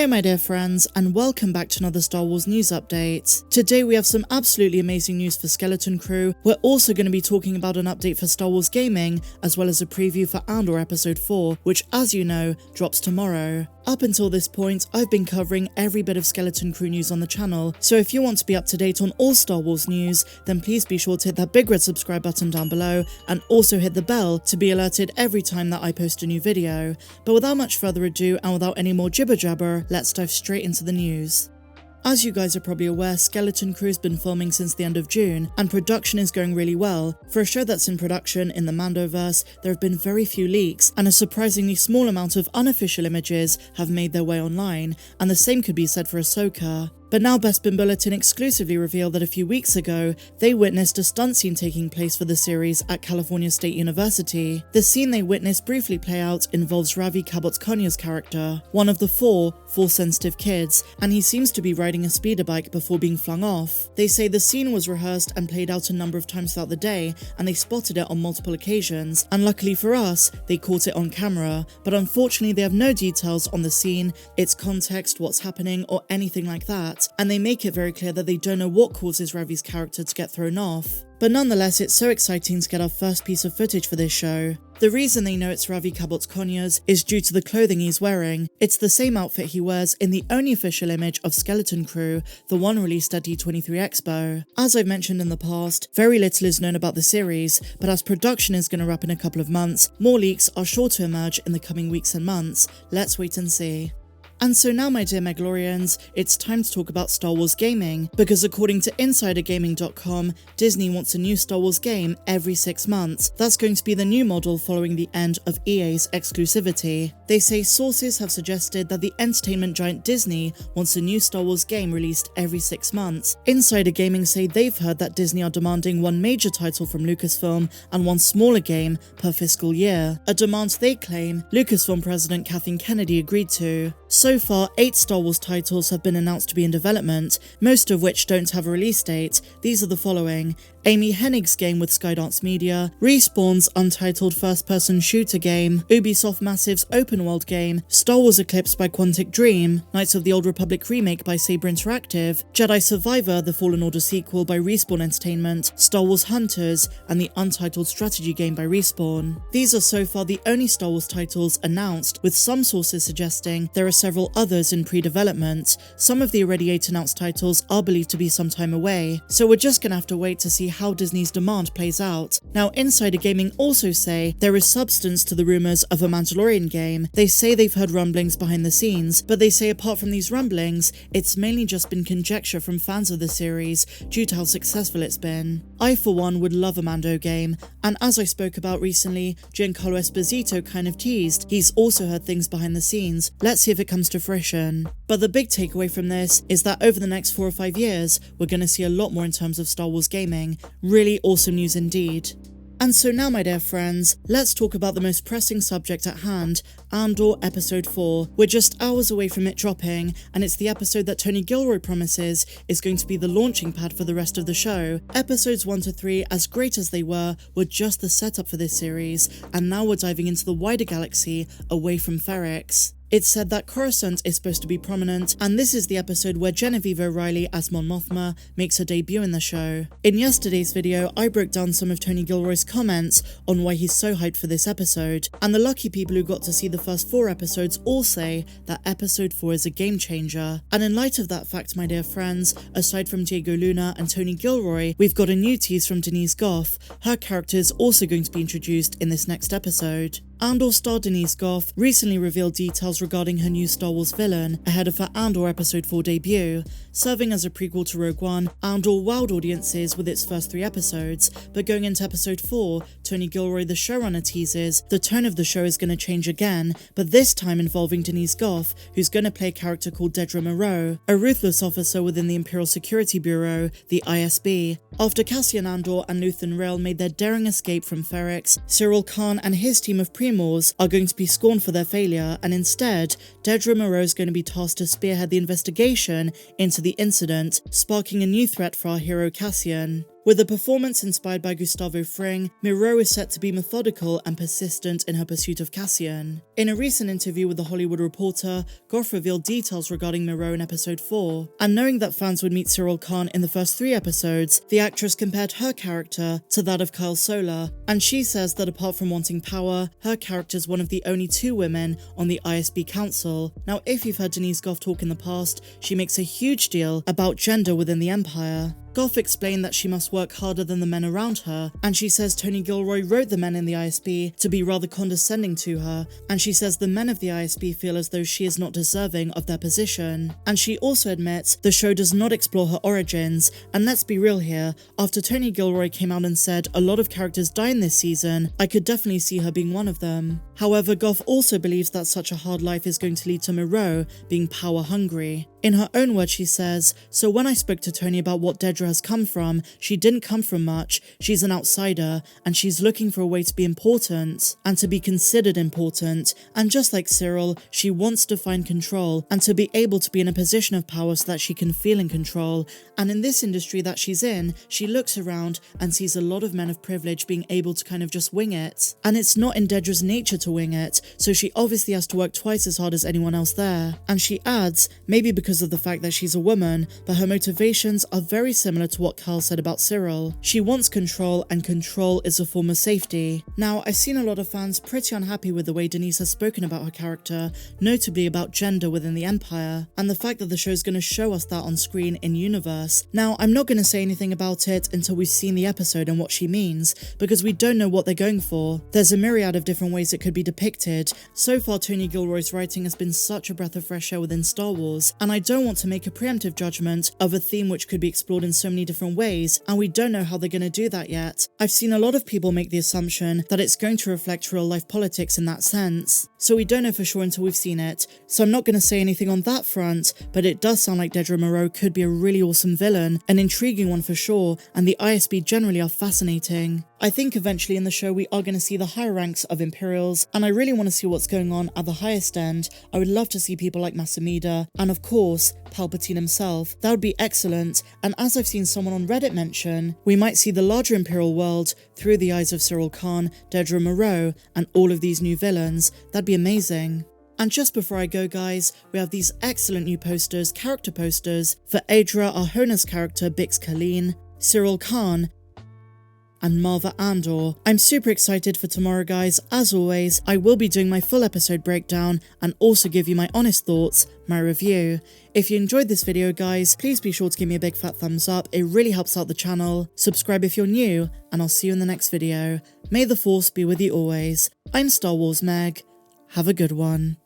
Hi my dear friends, and welcome back to another Star Wars news update. Today we have some absolutely amazing news for Skeleton Crew. We're also going to be talking about an update for Star Wars gaming, as well as a preview for Andor Episode 4, which as you know, drops tomorrow. Up until this point, I've been covering every bit of Skeleton Crew news on the channel, so if you want to be up to date on all Star Wars news, then please be sure to hit that big red subscribe button down below, and also hit the bell to be alerted every time that I post a new video. But without much further ado, and without any more jibber jabber, let's dive straight into the news. As you guys are probably aware, Skeleton Crew has been filming since the end of June, and production is going really well. For a show that's in production in the Mandoverse, there have been very few leaks, and a surprisingly small amount of unofficial images have made their way online, and the same could be said for Ahsoka. But now Bespin Bulletin exclusively revealed that a few weeks ago, they witnessed a stunt scene taking place for the series at California State University. The scene they witnessed briefly play out involves Ravi Cabot-Conya's character, one of the four Force-sensitive kids, and he seems to be riding a speeder bike before being flung off. They say the scene was rehearsed and played out a number of times throughout the day, and they spotted it on multiple occasions, and luckily for us, they caught it on camera, but unfortunately they have no details on the scene, its context, what's happening, or anything like that. And they make it very clear that they don't know what causes Ravi's character to get thrown off. But nonetheless, it's so exciting to get our first piece of footage for this show. The reason they know it's Ravi Cabot-Conya's is due to the clothing he's wearing. It's the same outfit he wears in the only official image of Skeleton Crew, the one released at D23 Expo. As I've mentioned in the past, very little is known about the series, but as production is going to wrap in a couple of months, more leaks are sure to emerge in the coming weeks and months. Let's wait and see. And so now, my dear Mandalorians, it's time to talk about Star Wars gaming, because according to InsiderGaming.com, Disney wants a new Star Wars game every 6 months. That's going to be the new model following the end of EA's exclusivity. They say sources have suggested that the entertainment giant Disney wants a new Star Wars game released every 6 months. Insider Gaming say they've heard that Disney are demanding one major title from Lucasfilm and one smaller game per fiscal year, a demand they claim Lucasfilm president Kathleen Kennedy agreed to. So far, 8 Star Wars titles have been announced to be in development, most of which don't have a release date. These are the following: Amy Hennig's game with Skydance Media, Respawn's untitled first-person shooter game, Ubisoft Massive's open-world game, Star Wars Eclipse by Quantic Dream, Knights of the Old Republic remake by Saber Interactive, Jedi Survivor the Fallen Order sequel by Respawn Entertainment, Star Wars Hunters, and the untitled strategy game by Respawn. These are so far the only Star Wars titles announced, with some sources suggesting there are several others in pre-development. Some of the already 8 announced titles are believed to be some time away, so we're just gonna have to wait to see how Disney's demand plays out. Now, Insider Gaming also say there is substance to the rumours of a Mandalorian game. They say they've heard rumblings behind the scenes, but they say apart from these rumblings, it's mainly just been conjecture from fans of the series due to how successful it's been. I for one would love a Mando game, and as I spoke about recently, Giancarlo Esposito kind of teased he's also heard things behind the scenes. Let's see if it comes to fruition. But the big takeaway from this is that over the next 4 or 5 years, we're going to see a lot more in terms of Star Wars gaming. Really awesome news indeed. And so now, my dear friends, let's talk about the most pressing subject at hand, Andor Episode 4. We're just hours away from it dropping, and it's the episode that Tony Gilroy promises is going to be the launching pad for the rest of the show. Episodes 1 to 3, as great as they were just the setup for this series, and now we're diving into the wider galaxy away from Ferrix. It's said that Coruscant is supposed to be prominent, and this is the episode where Genevieve O'Reilly as Mon Mothma makes her debut in the show. In yesterday's video, I broke down some of Tony Gilroy's comments on why he's so hyped for this episode, and the lucky people who got to see the first 4 episodes all say that episode 4 is a game changer. And in light of that fact, my dear friends, aside from Diego Luna and Tony Gilroy, we've got a new tease from Denise Gogh. Her character is also going to be introduced in this next episode. Andor star Denise Gogh recently revealed details regarding her new Star Wars villain ahead of her Andor Episode 4 debut. Serving as a prequel to Rogue One, Andor wowed audiences with its first 3 episodes, but going into Episode 4, Tony Gilroy, the showrunner, teases the tone of the show is going to change again, but this time involving Denise Gogh, who's going to play a character called Dedra Meero, a ruthless officer within the Imperial Security Bureau, the ISB. After Cassian Andor and Luthen Rael made their daring escape from Ferrix, Cyril Khan and his team of Primors are going to be scorned for their failure, and instead, Dedra Meero is going to be tasked to spearhead the investigation into the incident, sparking a new threat for our hero Cassian. With a performance inspired by Gustavo Fring, Moreau is set to be methodical and persistent in her pursuit of Cassian. In a recent interview with The Hollywood Reporter, Gogh revealed details regarding Moreau in episode 4, and knowing that fans would meet Cyril Khan in the first 3 episodes, the actress compared her character to that of Kyle Solar, and she says that apart from wanting power, her character is one of the only 2 women on the ISB Council. Now, if you've heard Denise Gogh talk in the past, she makes a huge deal about gender within the Empire. Gogh explained that she must work harder than the men around her, and she says Tony Gilroy wrote the men in the ISB to be rather condescending to her, and she says the men of the ISB feel as though she is not deserving of their position. And she also admits the show does not explore her origins, and let's be real here, after Tony Gilroy came out and said a lot of characters die in this season, I could definitely see her being one of them. However, Gogh also believes that such a hard life is going to lead to Moreau being power hungry. In her own words, she says, "So when I spoke to Tony about what Dedra has come from, she didn't come from much, she's an outsider, and she's looking for a way to be important, and to be considered important, and just like Cyril, she wants to find control, and to be able to be in a position of power so that she can feel in control, and in this industry that she's in, she looks around and sees a lot of men of privilege being able to kind of just wing it, and it's not in Dedra's nature to wing it, so she obviously has to work twice as hard as anyone else there." And she adds, maybe because of the fact that she's a woman, but her motivations are very similar to what Carl said about Cyril. She wants control, and control is a form of safety. Now, I've seen a lot of fans pretty unhappy with the way Denise has spoken about her character, notably about gender within the Empire, and the fact that the show's going to show us that on screen in universe. Now, I'm not going to say anything about it until we've seen the episode and what she means, because we don't know what they're going for. There's a myriad of different ways it could be depicted. So far, Tony Gilroy's writing has been such a breath of fresh air within Star Wars, and I don't want to make a preemptive judgment of a theme which could be explored in so many different ways, and we don't know how they're going to do that yet. I've seen a lot of people make the assumption that it's going to reflect real life politics in that sense, so we don't know for sure until we've seen it, so I'm not going to say anything on that front, but it does sound like Dedra Moreau could be a really awesome villain, an intriguing one for sure, and the ISB generally are fascinating. I think eventually in the show we are going to see the higher ranks of Imperials, and I really want to see what's going on at the highest end. I would love to see people like Masamida, and of course, Palpatine himself. That would be excellent, and as I've seen someone on Reddit mention, we might see the larger Imperial world through the eyes of Cyril Khan, Dedra Moreau, and all of these new villains. That'd be amazing. And just before I go guys, we have these excellent new posters, character posters, for Adra Arjona's character Bix Kalin, Cyril Khan, and Marva Andor. I'm super excited for tomorrow guys. As always, I will be doing my full episode breakdown and also give you my honest thoughts, my review. If you enjoyed this video guys, please be sure to give me a big fat thumbs up, it really helps out the channel. Subscribe if you're new, and I'll see you in the next video. May the Force be with you always. I'm Star Wars Meg. Have a good one.